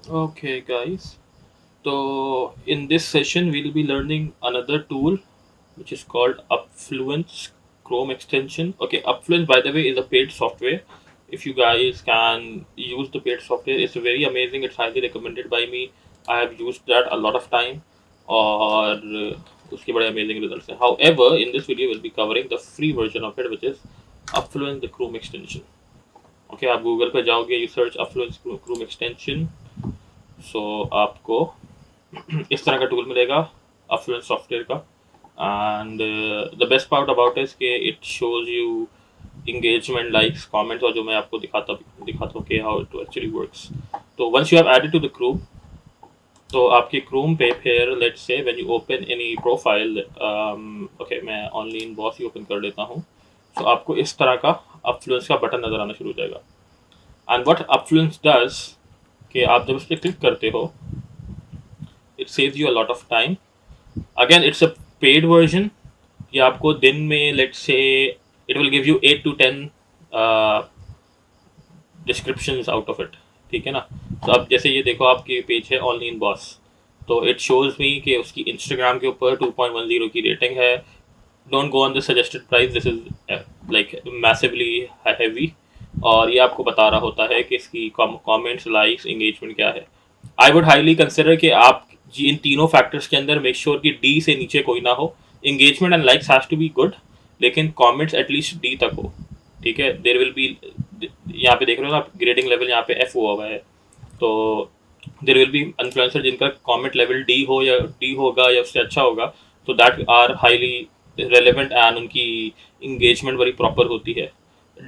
Okay, guys. So, in this session, we'll be learning another tool which is called Upfluence Chrome extension. Okay, Upfluence, by the way, is a paid software. If you guys can use the paid software, it's very amazing. It's highly recommended by me. I have used that a lot of time, और उसके बड़े amazing results हैं. However, in this video, we'll be covering the free version of it, which is Upfluence the Chrome extension. Okay, आप Google पे जाओगे, you search Upfluence Chrome extension, सो आपको इस तरह का टूल मिलेगा अफ्लुएंस सॉफ्टवेयर का. And the best part about is कि it shows you engagement, likes, comments, और जो मैं आपको दिखाता हूँ कि हाउ इट एक्चुअली वर्क्स. तो once you have added to the Chrome, तो आपके क्रूम पे फिर let's say when you open any profile, okay मैं ऑनलाइन बॉस ही ओपन कर लेता हूँ. तो आपको इस तरह का अफ्लुएंस का बटन नज़र आना शुरू हो जाएगा. एंड व्हाट अफ्लुएंस डज कि आप जब उस पर क्लिक करते हो, it saves you a lot of time. Again it's a paid version. ये आपको दिन में let's say it will give you 8 to 10 descriptions out of it. ठीक है ना. तो अब जैसे ये देखो, आपके पेज है ऑनलाइन बॉस, तो इट शोज मी कि उसकी इंस्टाग्राम के ऊपर 2.10 की रेटिंग है. Don't go on the suggested price, this is like massively heavy. और ये आपको बता रहा होता है कि इसकी कमेंट्स, लाइक्स, एंगेजमेंट क्या है. आई वुड हाईली कंसिडर कि आप इन तीनों फैक्टर्स के अंदर मेक श्योर कि डी से नीचे कोई ना हो. Engagement and likes has to be good, लेकिन कमेंट्स एटलीस्ट डी तक हो. ठीक है. देर विल बी, यहाँ पे देख रहे हो ना, ग्रेडिंग लेवल यहाँ पे एफ हुआ हुआ है. तो देर विल बी इन्फ्लुएंसर जिनका कमेंट लेवल डी हो या डी होगा या उससे अच्छा होगा, तो that are highly relevant and उनकी इंगेजमेंट बड़ी प्रॉपर होती है.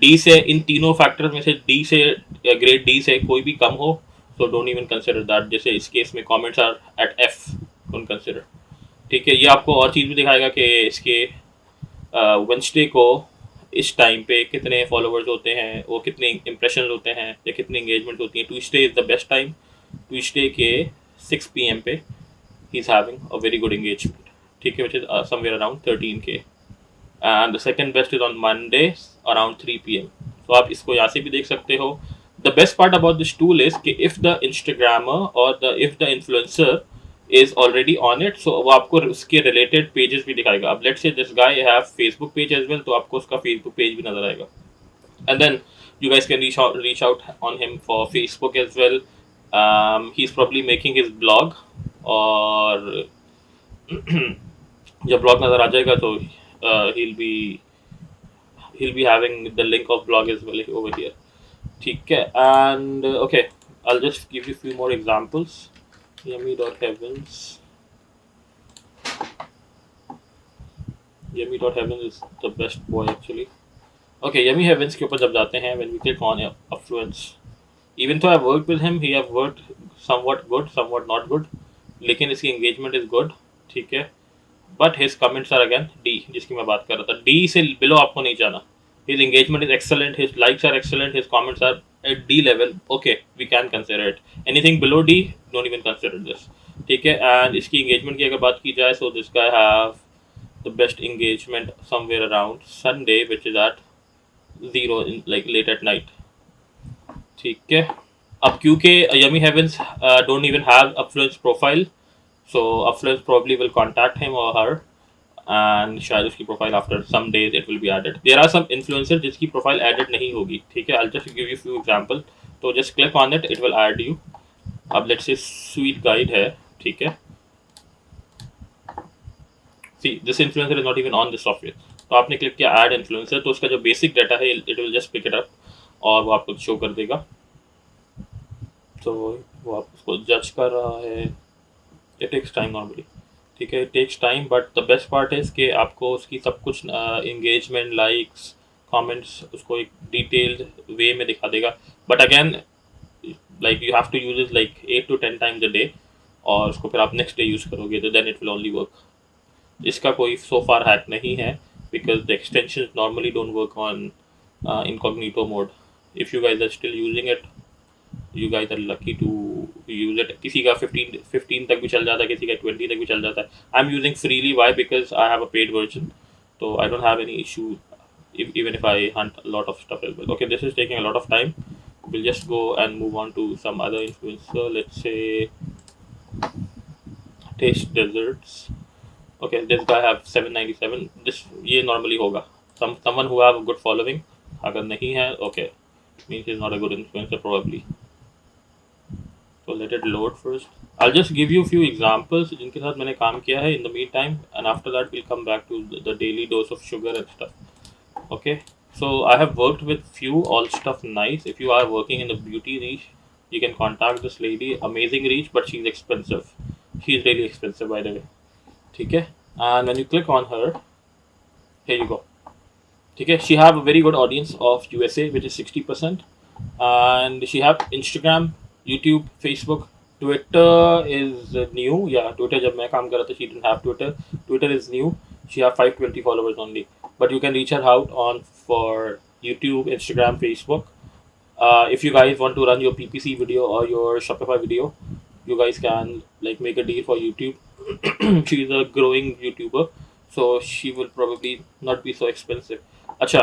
डी से, इन तीनों फैक्टर्स में से डी से, ग्रेड डी से कोई भी कम हो, तो डोंट इवन कंसिडर दैट. जैसे इस केस में comments are at F, don't consider. ठीक है. ये आपको और चीज़ भी दिखाएगा कि इसके वेंसडे को इस टाइम पे कितने फॉलोअर्स होते हैं, वो कितने इंप्रेशन होते हैं या कितनी एंगेजमेंट होती है. Tuesday is the best time. Tuesday के 6 PM पे he is having a very good engagement. ठीक है. Which is somewhere around 13K. And the second best is on Monday around 3 PM. तो आप इसको यहाँ से भी देख सकते हो. The best part about this tool is कि इफ द इंस्टाग्रामर और if the influencer is already on it, so वो आपको उसके रिलेटेड पेजेस भी दिखाएगा. अब let's say this guy have Facebook page as well, तो आपको उसका फेसबुक पेज भी नजर आएगा. And then you guys can reach out on him for Facebook as well. He's probably making his blog, और जब ब्लॉग नज़र आ जाएगा तो he'll be having the link of blog as well over here. ठीक है. And okay, I'll just give you a few more examples. Yummy.heavens. Yummy.heavens is the best boy actually. Okay, Yummy Heavens के ऊपर जब जाते हैं, when we click on Affluence, even though I've worked with him, he have worked somewhat good, somewhat not good, लेकिन इसकी engagement is good. ठीक है. But his comments are again D, जिसकी मैं बात कर रहा था. डी से बिलो आपको नहीं जाना. His engagement is excellent, his likes are excellent, his comments are at D level. Okay, we can consider it. Anything below D, don't even consider this. ठीक है. एंड इसकी एंगेजमेंट की अगर बात की जाए, so this guy have the best engagement somewhere around Sunday, which is at 0 in like late at night. ठीक है. अब क्योंकि Yummy Heavens don't even have Affluence profile, so Affluence probably will contact him or her and शायद उसकी profile after some days it will be added. There are some influencers जिसकी profile added नहीं होगी. ठीक है. I'll just give you few example. तो just click on it, it will add you. अब let's say sweet guide है. ठीक है. See, this influencer is not even on this software. तो आपने क्लिक किया add influencer, तो उसका जो बेसिक डाटा है it will just pick it up और वो आपको शो कर देगा. तो वो आप उसको जज कर रहा है. It takes time normally. ठीक है. It takes time, but the best part is कि आपको उसकी सब कुछ engagement, likes, comments उसको एक detailed way में दिखा देगा. But again, like you have to use it like 8 to 10 times a day, और उसको फिर आप next day use करोगे, तो then it will only work. इसका कोई so far hack नहीं है, because the extensions normally don't work on incognito mode. If you guys are still using it, you guys are lucky to use it. किसी का 15 तक भी चल जाता है, किसी का 20 तक भी चल जाता है. I'm using freely. Why? Because I have a paid version, so I don't have any issue even if I hunt a lot of stuff as well. Okay, this is taking a lot of time. we'll just go and move on to some other influencer. Let's say Taste Desserts. Okay, this guy have 797. This ये normally होगा someone who have a good following. अगर नहीं है, okay, means he's not a good influencer probably. So let it load first. I'll just give you a few examples जिनके साथ मैंने काम किया है in the meantime, and after that we'll come back to the daily dose of sugar and stuff. Okay, so I have worked with few all stuff nice. If you are working in the beauty niche, you can contact this lady. Amazing reach, but she's expensive. She's really expensive by the way. ठीक है, and when you click on her, here you go. ठीक है, she have a very good audience of USA, which is 60%, and she have Instagram, YouTube, Facebook, Twitter is new. Yeah, Twitter जब मैं काम कर रहा था, she didn't have Twitter. Twitter is new. She have 520 followers only, but you can reach her out on for YouTube, Instagram, Facebook. If you guys want to run your PPC video or your Shopify video, you guys can like make a deal for YouTube. She is a growing YouTuber, so she will probably not be so expensive. अच्छा,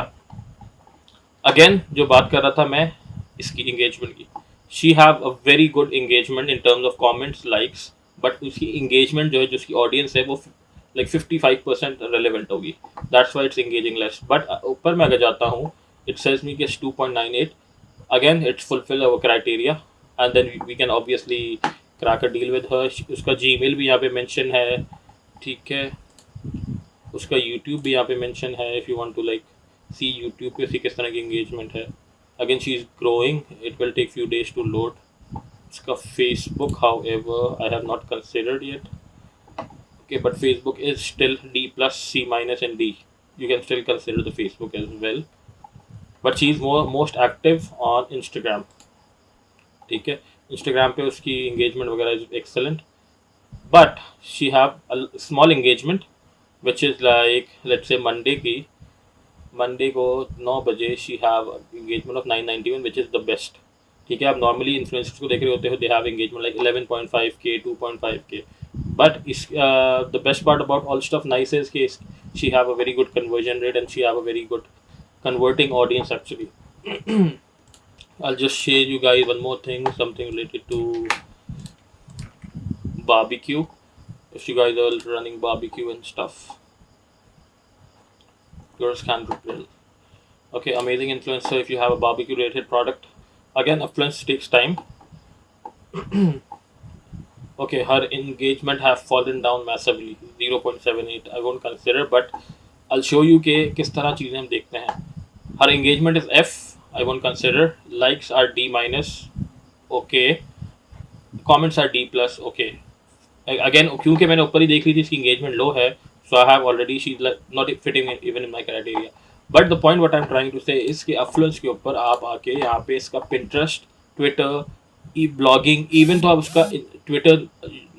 again जो बात कर रहा था मैं इसकी engagement की, she have a very good engagement in terms of comments, likes, but उसकी इंगेजमेंट जो है, जो उसकी ऑडियंस है, वो लाइक 55% रेलेवेंट होगी. That's why it's engaging less. But ऊपर मैं अगर जाता हूँ, इट सेज मी कि 2.98. Again it's fulfil our criteria, and then we can obviously crack a deal with her. उसका जीमेल भी यहाँ पे मेंशन है, ठीक है, उसका यूट्यूब भी यहाँ पे मेंशन है. If you want to like see YouTube पे सी किस तरह की इंगेजमेंट है. Again she is growing, it will take few days to load. इसका Facebook however I have not considered yet. Okay, but Facebook is still D+C- and D. You can still consider the Facebook as well, but she is most active on Instagram. ठीक है, Instagram पे उसकी engagement वगैरह is excellent, but she have a small engagement which is like let's say Monday को 9 बजे she have engagement of 991 which is the best. ठीक है, आप नॉर्मली इन्फ्लुएंसर्स को देख रहे होते हो, they have engagement like 11.5K, 2.5K, but इस the best part about all stuff nice is कि she have a very good conversion rate and she have a very good converting audience actually. I'll just share you guys one more thing, something related to barbecue. If you guys are running barbecue and stuff, yours can repel. Okay, amazing influencer. If you have a barbecue related product, again affluence takes time. Okay, her engagement have fallen down massively, 0.78. I won't consider, but I'll show you कि किस तरह चीज़ें हम देखते हैं. Her engagement is F. I won't consider. Likes are D-. Okay. Comments are D+. Okay. Again, क्योंकि मैंने ऊपर ही देख ली थी इसकी engagement low है, so I have already she's like not fitting even in my criteria. But the point what I'm trying to say is कि affluence के ऊपर आप आके यहाँ पे इसका Pinterest, Twitter, blogging, even तो आप उसका Twitter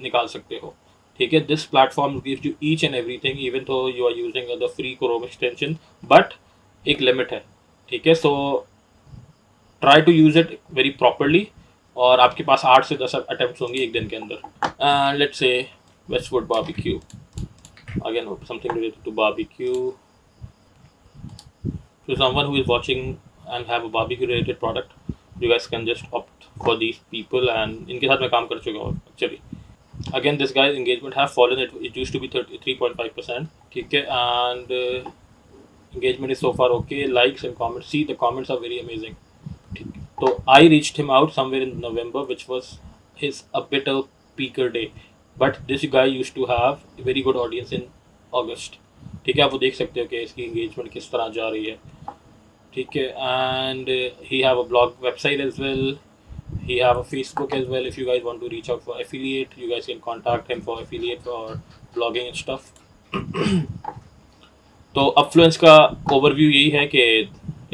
निकाल सकते हो. ठीक है, this platform gives you each and everything, even though you are using the free Chrome extension, but एक लिमिट है. ठीक है, so try to use it very properly, और आपके पास 8 से 10 अटेम्प्ट होंगे एक दिन के अंदर. Let's say Westwood barbecue. Again, something related to barbecue. So someone who is watching and have a barbecue related product, you guys can just opt for these people, and इनके साथ मैं काम कर चुका हूँ actually. Again, this guy's engagement have fallen. It used to be 33.5%. ठीक है, and engagement is so far okay. Likes and comments. See, the comments are very amazing. So I reached him out somewhere in November, which was his a bit of peaker day. But this guy used to have a very good audience in August. ठीक है, आप वो देख सकते हो कि इसकी engagement किस तरह जा रही है. ठीक है, and he have a blog website as well. He have a Facebook as well. If you guys want to reach out for affiliate, you guys can contact him for affiliate or blogging and stuff. तो affluence का overview यही है कि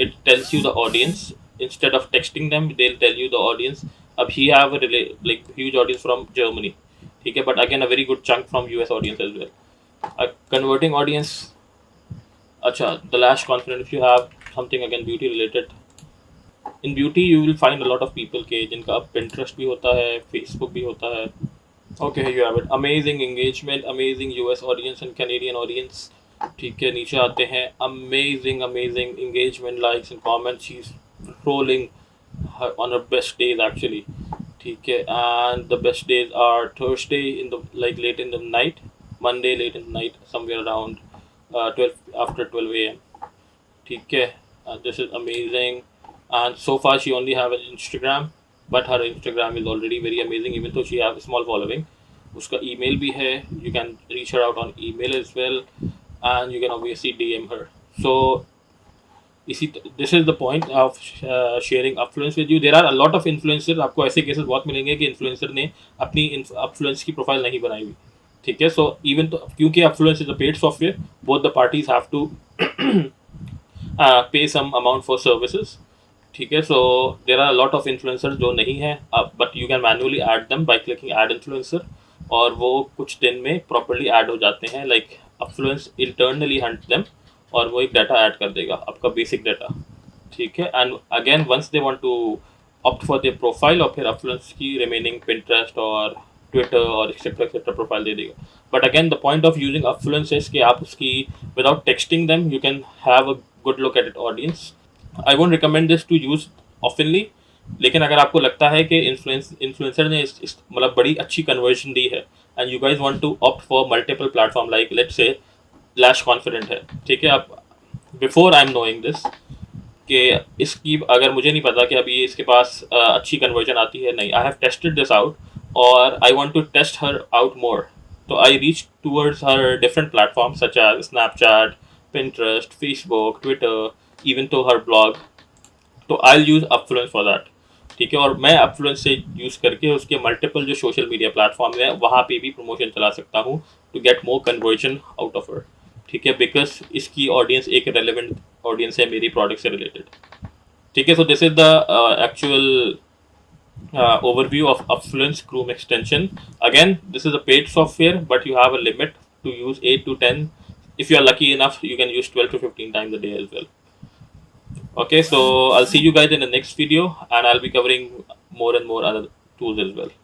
it tells you the audience. Instead of texting them, they'll tell you the audience. अब he have a like huge audience from Germany. ठीक है, but again a very good chunk from US audience as well. A converting audience. अच्छा, the lash confident. If you have something again beauty related, in beauty you will find a lot of people के जिनका Pinterest भी होता है, Facebook भी होता है. Okay, here you have it. Amazing engagement, amazing US audience and Canadian audience. ठीक है, नीचे आते हैं. Amazing engagement, likes and comments. She's rolling. on her best days actually. ठीक है, and the best days are Thursday in the like late in the night, Monday late in the night, somewhere around 12 after 12 a.m. ठीक है, this is amazing. And so far she only have an Instagram, but her Instagram is already very amazing even though she have a small following. उसका email भी है, you can reach her out on email as well, and you can obviously DM her. So इसी this is the point of sharing Affluence with you. There are a lot of influencer, आपको ऐसे cases बहुत मिलेंगे कि influencer ने अपनी affluence की profile नहीं बनाई हुई. ठीक है, सो इवन तो क्योंकि Afluence is a paid software, both the parties have to pay some amount for services. ठीक है, so there are lot of influencer जो नहीं है, but you can manually add them by clicking add influencer, और वो कुछ दिन में प्रॉपरली ऐड हो जाते हैं. Like affluence internally Hunt them, और वो एक डाटा ऐड कर देगा, आपका बेसिक डाटा. ठीक है, and again once they want to opt for their profile, और फिर अफ्लुएंस की रिमेनिंग पिंटरेस्ट और ट्विटर और एक्सेट्रा प्रोफाइल दे देगा. But again the point of using Affluence is कि आप उसकी without texting them you can have a good look at it audience. I won't recommend this to use oftenly, लेकिन अगर आपको लगता है कि इन्फ्लुएंसर ने इस मतलब बड़ी अच्छी कन्वर्जन दी है, and you guys want to opt for multiple platform, like let's say lash confident है. ठीक है, आप before I am knowing this कि इसकी अगर मुझे नहीं पता कि अभी इसके पास अच्छी कन्वर्जन आती है नहीं, I have tested this out और I want to test her out more. तो I reach towards her different platform such as Snapchat, Pinterest, Facebook, Twitter, even तो हर ब्लॉग. तो I use Afluence for that. ठीक है, और मैं affluence से use करके उसके मल्टीपल जो सोशल मीडिया प्लेटफॉर्म है वहाँ पे भी प्रमोशन चला सकता हूँ to get more conversion out of her. ठीक है, बिकॉज इसकी ऑडियंस एक रेलेवेंट ऑडियंस है मेरी प्रोडक्ट से रिलेटेड. ठीक है, so this is the actual overview of Affluence Chrome extension. Again, this is a paid software, but you have a limit to use 8 to 10. If you are lucky enough, you can use 12 to 15 times a day as well. Okay, so I'll see you guys in the next video, and I'll be covering more and more other tools as well.